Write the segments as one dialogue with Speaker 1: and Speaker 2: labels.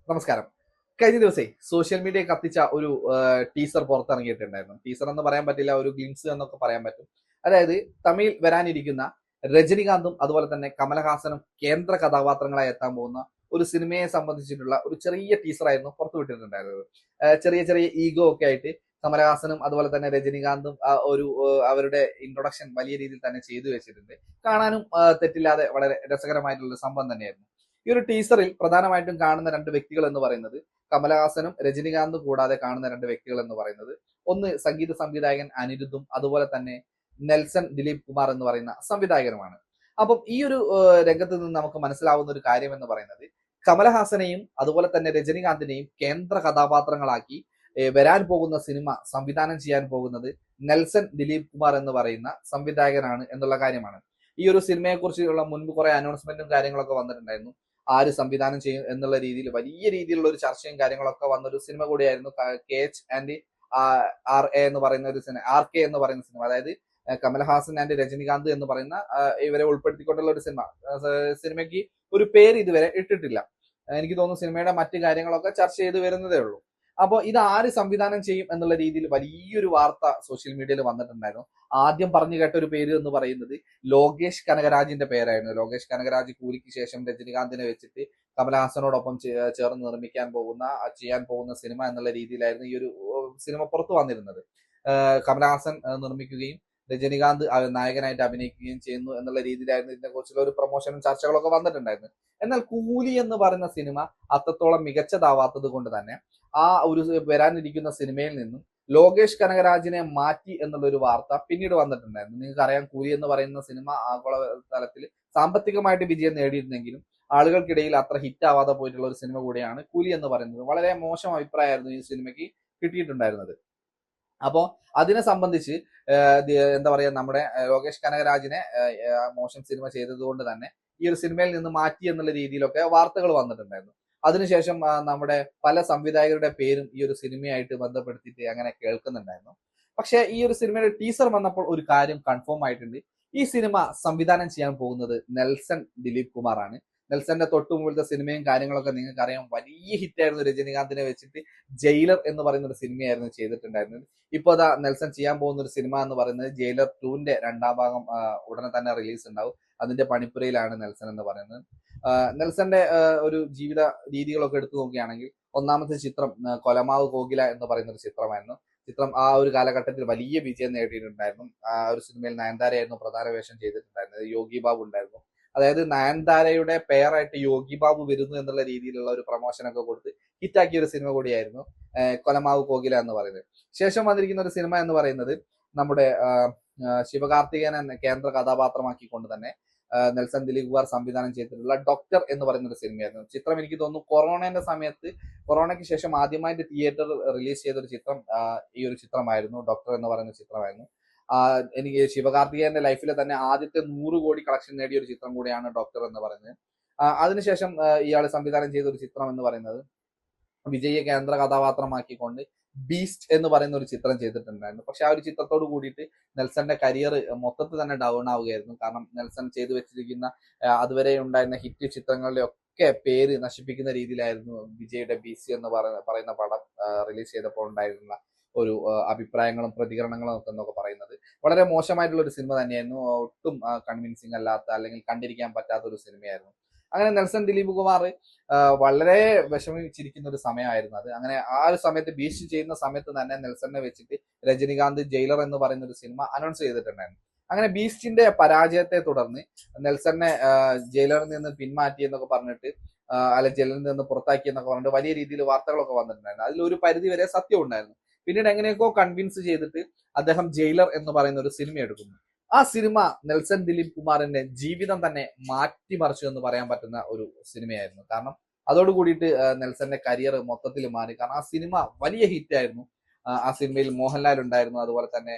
Speaker 1: നമസ്കാരം. കഴിഞ്ഞ ദിവസേ സോഷ്യൽ മീഡിയ കത്തിച്ച ഒരു ടീസർ പുറത്തിറങ്ങിയിട്ടുണ്ടായിരുന്നു. ടീസർ എന്ന് പറയാൻ പറ്റില്ല, ഒരു ഗ്ലിംസ് എന്നൊക്കെ പറയാൻ പറ്റും. അതായത് തമിഴിൽ വരാനിരിക്കുന്ന രജനികാന്തും അതുപോലെ തന്നെ കമലഹാസനും കേന്ദ്ര കഥാപാത്രങ്ങളായി എത്താൻ പോകുന്ന ഒരു സിനിമയെ സംബന്ധിച്ചിട്ടുള്ള ഒരു ചെറിയ ടീസർ ആയിരുന്നു പുറത്തുവിട്ടിട്ടുണ്ടായിരുന്നത്. ചെറിയ ചെറിയ ഈഗോ ഒക്കെ ആയിട്ട് കമലഹാസനും അതുപോലെ തന്നെ രജനികാന്തും അവരുടെ ഇൻട്രൊഡക്ഷൻ വലിയ രീതിയിൽ തന്നെ ചെയ്തു വെച്ചിട്ടുണ്ട്. കാണാനും തെറ്റില്ലാതെ വളരെ രസകരമായിട്ടുള്ള ഒരു സംഭവം തന്നെയായിരുന്നു. ഈ ഒരു ടീസറിൽ പ്രധാനമായിട്ടും കാണുന്ന രണ്ട് വ്യക്തികൾ എന്ന് പറയുന്നത് കമലഹാസനും രജനികാന്തും കൂടാതെ കാണുന്ന രണ്ട് വ്യക്തികൾ എന്ന് പറയുന്നത് ഒന്ന് സംഗീത സംവിധായകൻ അനിരുദ്ധും അതുപോലെ തന്നെ നെൽസൺ ദിലീപ് കുമാർ എന്ന് പറയുന്ന സംവിധായകനുമാണ്. അപ്പം ഈ ഒരു രംഗത്ത് നിന്ന് നമുക്ക് മനസ്സിലാവുന്ന ഒരു കാര്യം എന്ന് പറയുന്നത് കമലഹാസനെയും അതുപോലെ തന്നെ രജനികാന്തിനെയും കേന്ദ്ര കഥാപാത്രങ്ങളാക്കി വരാൻ പോകുന്ന സിനിമ സംവിധാനം ചെയ്യാൻ പോകുന്നത് നെൽസൺ ദിലീപ് കുമാർ എന്ന് പറയുന്ന സംവിധായകനാണ് എന്നുള്ള കാര്യമാണ്. ഈ ഒരു സിനിമയെ കുറിച്ചുള്ള മുൻപ് കുറെ അനൗൺസ്മെന്റും കാര്യങ്ങളൊക്കെ വന്നിട്ടുണ്ടായിരുന്നു. ആര് സംവിധാനം ചെയ്യും എന്നുള്ള രീതിയിൽ വലിയ രീതിയിലുള്ള ഒരു ചർച്ചയും കാര്യങ്ങളൊക്കെ വന്നൊരു സിനിമ കൂടിയായിരുന്നു KH ആൻഡ് RA എന്ന് പറയുന്ന ഒരു സിനിമ, RK എന്ന് പറയുന്ന സിനിമ. അതായത് കമൽഹാസൻ ആൻഡ് രജനികാന്ത് എന്ന് പറയുന്ന ഇവരെ ഉൾപ്പെടുത്തിക്കൊണ്ടുള്ള ഒരു സിനിമ. സിനിമയ്ക്ക് ഒരു പേര് ഇതുവരെ ഇട്ടിട്ടില്ല. എനിക്ക് തോന്നുന്നു സിനിമയുടെ മറ്റു കാര്യങ്ങളൊക്കെ ചർച്ച ചെയ്ത് വരുന്നതേ ഉള്ളൂ. അപ്പോൾ ഇത് ആര് സംവിധാനം ചെയ്യും എന്നുള്ള രീതിയിൽ വലിയൊരു വാർത്ത സോഷ്യൽ മീഡിയയിൽ വന്നിട്ടുണ്ടായിരുന്നു. ആദ്യം പറഞ്ഞു കേട്ട ഒരു പേര് എന്ന് പറയുന്നത് ലോകേഷ് കനകരാജിന്റെ പേരായിരുന്നു. ലോകേഷ് കനകരാജ് കൂലിക്ക് ശേഷം രജനികാന്തിനെ വെച്ചിട്ട് കമലഹാസനോടൊപ്പം ചേർന്ന് ചെയ്യാൻ പോകുന്ന സിനിമ എന്നുള്ള രീതിയിലായിരുന്നു ഈ ഒരു സിനിമ പുറത്തു വന്നിരുന്നത്. കമലഹാസൻ നിർമ്മിക്കുകയും രജനികാന്ത് നായകനായിട്ട് അഭിനയിക്കുകയും ചെയ്യുന്നു എന്നുള്ള രീതിയിലായിരുന്നു ഇതിനെ കുറിച്ചുള്ള ഒരു പ്രൊമോഷനും ചർച്ചകളൊക്കെ വന്നിട്ടുണ്ടായിരുന്നു. എന്നാൽ കൂലി എന്ന് പറയുന്ന സിനിമ അത്രത്തോളം മികച്ചതാവാത്തത് കൊണ്ട് തന്നെ ആ ഒരു വരാനിരിക്കുന്ന സിനിമയിൽ നിന്നും ലോകേഷ് കനകരാജിനെ മാറ്റി എന്നുള്ള ഒരു വാർത്ത പിന്നീട് വന്നിട്ടുണ്ടായിരുന്നു. നിങ്ങൾക്ക് അറിയാം, കൂലി എന്ന് പറയുന്ന സിനിമ ആഗോള തലത്തിൽ സാമ്പത്തികമായിട്ട് വിജയം നേടിയിരുന്നെങ്കിലും ആളുകൾക്കിടയിൽ അത്ര ഹിറ്റ് ആവാതെ പോയിട്ടുള്ള ഒരു സിനിമ കൂടിയാണ് കൂലി എന്ന് പറയുന്നത്. വളരെ മോശം അഭിപ്രായമായിരുന്നു ഈ സിനിമയ്ക്ക് കിട്ടിയിട്ടുണ്ടായിരുന്നത്. അപ്പോ അതിനെ സംബന്ധിച്ച് എന്താ പറയാ, നമ്മുടെ ലോകേഷ് കനകരാജിനെ മോശം സിനിമ ചെയ്തത് കൊണ്ട് തന്നെ ഈ ഒരു സിനിമയിൽ നിന്ന് മാറ്റി എന്നുള്ള രീതിയിലൊക്കെ വാർത്തകൾ വന്നിട്ടുണ്ടായിരുന്നു. അതിനുശേഷം നമ്മുടെ പല സംവിധായകരുടെ പേരും ഈ ഒരു സിനിമയായിട്ട് ബന്ധപ്പെടുത്തിയിട്ട് അങ്ങനെ കേൾക്കുന്നുണ്ടായിരുന്നു. പക്ഷെ ഈ ഒരു സിനിമയുടെ ടീസർ വന്നപ്പോൾ ഒരു കാര്യം കൺഫേം ആയിട്ടുണ്ട്. ഈ സിനിമ സംവിധാനം ചെയ്യാൻ പോകുന്നത് നെൽസൺ ദിലീപ് കുമാർ ആണ്. നെൽസന്റെ തൊട്ടു മുമ്പത്തെ സിനിമയും കാര്യങ്ങളൊക്കെ നിങ്ങൾക്ക് അറിയാം, വലിയ ഹിറ്റായിരുന്നു. രജനികാന്തിനെ വെച്ചിട്ട് ജയിലർ എന്ന് പറയുന്ന ഒരു സിനിമയായിരുന്നു ചെയ്തിട്ടുണ്ടായിരുന്നത്. ഇപ്പൊ അതാ നെൽസൺ ചെയ്യാൻ പോകുന്ന ഒരു സിനിമ എന്ന് പറയുന്നത് ജയിലർ 2ന്റെ രണ്ടാം ഭാഗം ഉടനെ തന്നെ റിലീസ് ഉണ്ടാവും. അതിന്റെ പണിപ്പുരയിലാണ് നെൽസൺ എന്ന് പറയുന്നത്. നെൽസന്റെ ഒരു ജീവിത രീതികളൊക്കെ എടുത്തു നോക്കുകയാണെങ്കിൽ ഒന്നാമത്തെ ചിത്രം കൊലമാവ് കോകില എന്ന് പറയുന്ന ഒരു ചിത്രമായിരുന്നു. ചിത്രം ആ ഒരു കാലഘട്ടത്തിൽ വലിയ വിജയം നേടിയിട്ടുണ്ടായിരുന്നു. ആ ഒരു സിനിമയിൽ നയൻതാരയായിരുന്നു പ്രധാന വേഷം ചെയ്തിട്ടുണ്ടായിരുന്നത്. യോഗി ബാബു ഉണ്ടായിരുന്നു. അതായത് നയൻതാരയുടെ പേരായിട്ട് യോഗി ബാബു വരുന്നു എന്നുള്ള രീതിയിലുള്ള ഒരു പ്രൊമോഷനൊക്കെ കൊടുത്ത് ഹിറ്റാക്കിയ ഒരു സിനിമ കൂടിയായിരുന്നു കൊലമാവ് കോകില എന്ന് പറയുന്നത്. ശേഷം വന്നിരിക്കുന്ന ഒരു സിനിമ എന്ന് പറയുന്നത് നമ്മുടെ ശിവകാർത്തികേയൻ എന്ന കേന്ദ്ര കഥാപാത്രമാക്കിക്കൊണ്ട് തന്നെ നെൽസൺ ദിലീപ് കുമാർ സംവിധാനം ചെയ്തിട്ടുള്ള ഡോക്ടർ എന്ന് പറയുന്ന ഒരു സിനിമയായിരുന്നു. ചിത്രം എനിക്ക് തോന്നുന്നു കൊറോണയുടെ സമയത്ത്, കൊറോണയ്ക്ക് ശേഷം ആദ്യമായിട്ട് തിയേറ്ററിൽ റിലീസ് ചെയ്ത ഒരു ചിത്രം ഈ ഒരു ചിത്രമായിരുന്നു. ഡോക്ടർ എന്ന് പറയുന്ന ചിത്രമായിരുന്നു. എനിക്ക് ശിവകാർത്തികേയന്റെ ലൈഫിലെ തന്നെ ആദ്യത്തെ 100 കോടി കളക്ഷൻ നേടിയ ഒരു ചിത്രം കൂടിയാണ് ഡോക്ടർ എന്ന് പറയുന്നത്. അതിനുശേഷം ഇയാൾ സംവിധാനം ചെയ്ത ഒരു ചിത്രം എന്ന് പറയുന്നത് വിജയെ കേന്ദ്ര കഥാപാത്രമാക്കിക്കൊണ്ട് ബീസ്റ്റ് എന്ന് പറയുന്ന ഒരു ചിത്രം ചെയ്തിട്ടുണ്ടായിരുന്നു. പക്ഷെ ആ ഒരു ചിത്രത്തോട് കൂടിയിട്ട് നെൽസന്റെ കരിയർ മൊത്തത്തിൽ തന്നെ ഡൗൺ ആവുകയായിരുന്നു. കാരണം നെൽസൺ ചെയ്തു വെച്ചിരിക്കുന്ന അതുവരെ ഉണ്ടായിരുന്ന ഹിറ്റ് ചിത്രങ്ങളുടെ ഒക്കെ പേര് നശിപ്പിക്കുന്ന രീതിയിലായിരുന്നു വിജയുടെ ബീസ്റ്റ് എന്ന് പറയുന്ന പടം റിലീസ് ചെയ്തപ്പോൾ ഉണ്ടായിരുന്ന ഒരു അഭിപ്രായങ്ങളും പ്രതികരണങ്ങളും ഒക്കെ എന്നൊക്കെ പറയുന്നത് വളരെ മോശമായിട്ടുള്ള ഒരു സിനിമ തന്നെയായിരുന്നു. ഒട്ടും കൺവിൻസിങ് അല്ലാത്ത അല്ലെങ്കിൽ കണ്ടിരിക്കാൻ പറ്റാത്ത ഒരു സിനിമയായിരുന്നു. അങ്ങനെ നെൽസൺ ദിലീപ് കുമാർ വളരെ വിഷമിച്ചിരിക്കുന്ന ഒരു സമയമായിരുന്നു അത്. അങ്ങനെ ആ ഒരു സമയത്ത് ബീസ്റ്റ് ചെയ്യുന്ന സമയത്ത് തന്നെ നെൽസനെ വെച്ചിട്ട് രജനികാന്ത് ജയിലർ എന്ന് പറയുന്ന ഒരു സിനിമ അനൗൺസ് ചെയ്തിട്ടുണ്ടായിരുന്നു. അങ്ങനെ ബീസ്റ്റിന്റെ പരാജയത്തെ തുടർന്ന് നെൽസനെ ജയിലറിൽ നിന്ന് പിന്മാറ്റി എന്നൊക്കെ പറഞ്ഞിട്ട് അല്ല ജയിലിൽ നിന്ന് പുറത്താക്കി എന്നൊക്കെ പറഞ്ഞിട്ട് വലിയ രീതിയിൽ വാർത്തകളൊക്കെ വന്നിട്ടുണ്ടായിരുന്നു. അതിൽ ഒരു പരിധി വരെ സത്യം ഉണ്ടായിരുന്നു. പിന്നീട് എങ്ങനെയൊക്കെ കൺവിൻസ് ചെയ്തിട്ട് അദ്ദേഹം ജയിലർ എന്ന് പറയുന്ന ഒരു സിനിമ എടുക്കുന്നു. ആ സിനിമ നെൽസൺ ദിലീപ് കുമാറിന്റെ ജീവിതം തന്നെ മാറ്റിമറിച്ചു എന്ന് പറയാൻ പറ്റുന്ന ഒരു സിനിമയായിരുന്നു. കാരണം അതോട് കൂടിയിട്ട് നെൽസന്റെ കരിയർ മൊത്തത്തിൽ മാറി. കാരണം ആ സിനിമ വലിയ ഹിറ്റ് ആയിരുന്നു. ആ സിനിമയിൽ മോഹൻലാൽ ഉണ്ടായിരുന്നു, അതുപോലെ തന്നെ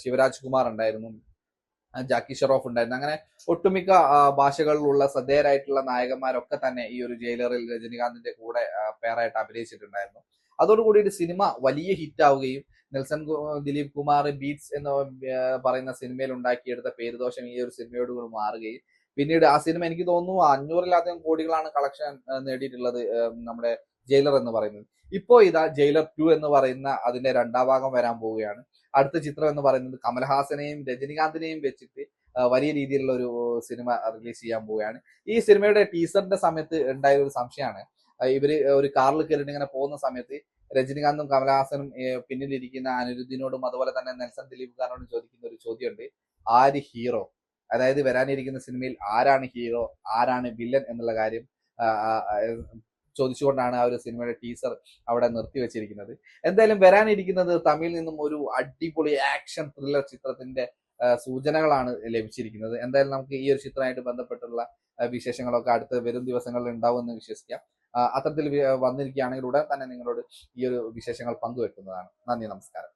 Speaker 1: ശിവരാജ് കുമാർ ഉണ്ടായിരുന്നു, ജാക്കി ഷെറോഫ് ഉണ്ടായിരുന്നു. അങ്ങനെ ഒട്ടുമിക്ക ഭാഷകളിലുള്ള ശ്രദ്ധേയരായിട്ടുള്ള നായകന്മാരൊക്കെ തന്നെ ഈ ഒരു ജയിലറിൽ രജനികാന്തിന്റെ കൂടെ പേരായിട്ട് അഭിനയിച്ചിട്ടുണ്ടായിരുന്നു. അതോടുകൂടിയിട്ട് സിനിമ വലിയ ഹിറ്റ് ആവുകയും നെൽസൺ ദിലീപ് കുമാർ ബീറ്റ്സ് എന്ന് പറയുന്ന സിനിമയിൽ ഉണ്ടാക്കിയെടുത്ത പേരുദോഷം ഈ ഒരു സിനിമയോട് കൂടി മാറുകയും പിന്നീട് ആ സിനിമ എനിക്ക് തോന്നുന്നു 500-ലധികം കോടികളാണ് കളക്ഷൻ നേടിയിട്ടുള്ളത്, നമ്മുടെ ജയിലർ എന്ന് പറയുന്നത്. ഇപ്പോ ഇതാ ജയിലർ 2 എന്ന് പറയുന്ന അതിന്റെ രണ്ടാം ഭാഗം വരാൻ പോവുകയാണ്. അടുത്ത ചിത്രം എന്ന് പറയുന്നത് കമൽഹാസനെയും രജനികാന്തിനെയും വെച്ചിട്ട് വലിയ രീതിയിലുള്ള ഒരു സിനിമ റിലീസ് ചെയ്യാൻ പോവുകയാണ്. ഈ സിനിമയുടെ ടീസറിന്റെ സമയത്ത് ഉണ്ടായ ഒരു സംശയമാണ്, ഇവര് ഒരു കാറിൽ കയറിയിട്ട് ഇങ്ങനെ പോകുന്ന സമയത്ത് രജനികാന്തും കമലഹാസനും പിന്നിലിരിക്കുന്ന അനിരുദ്ധിനോടും അതുപോലെ തന്നെ നെൽസൺ ദിലീപുകാരനോടും ചോദിക്കുന്ന ഒരു ചോദ്യമുണ്ട്, ആര് ഹീറോ? അതായത് വരാനിരിക്കുന്ന സിനിമയിൽ ആരാണ് ഹീറോ, ആരാണ് വില്ലൻ എന്നുള്ള കാര്യം ആ, ആ, ആ, ചോദിച്ചുകൊണ്ടാണ് ആ ഒരു സിനിമയുടെ ടീസർ അവിടെ നിർത്തിവെച്ചിരിക്കുന്നത്. എന്തായാലും വരാനിരിക്കുന്നത് തമിഴിൽ നിന്നും ഒരു അടിപൊളി ആക്ഷൻ ത്രില്ലർ ചിത്രത്തിന്റെ സൂചനകളാണ് ലഭിച്ചിരിക്കുന്നത്. എന്തായാലും നമുക്ക് ഈ ഒരു ചിത്രമായിട്ട് ബന്ധപ്പെട്ടുള്ള വിശേഷങ്ങളൊക്കെ അടുത്ത വരും ദിവസങ്ങളിൽ ഉണ്ടാവുമെന്ന് വിശ്വസിക്കാം. അത്തരത്തിൽ വന്നിരിക്കുകയാണെങ്കിൽ ഉടൻ തന്നെ നിങ്ങളോട് ഈ ഒരു വിശേഷങ്ങൾ പങ്കുവെക്കുന്നതാണ്. നന്ദി, നമസ്കാരം.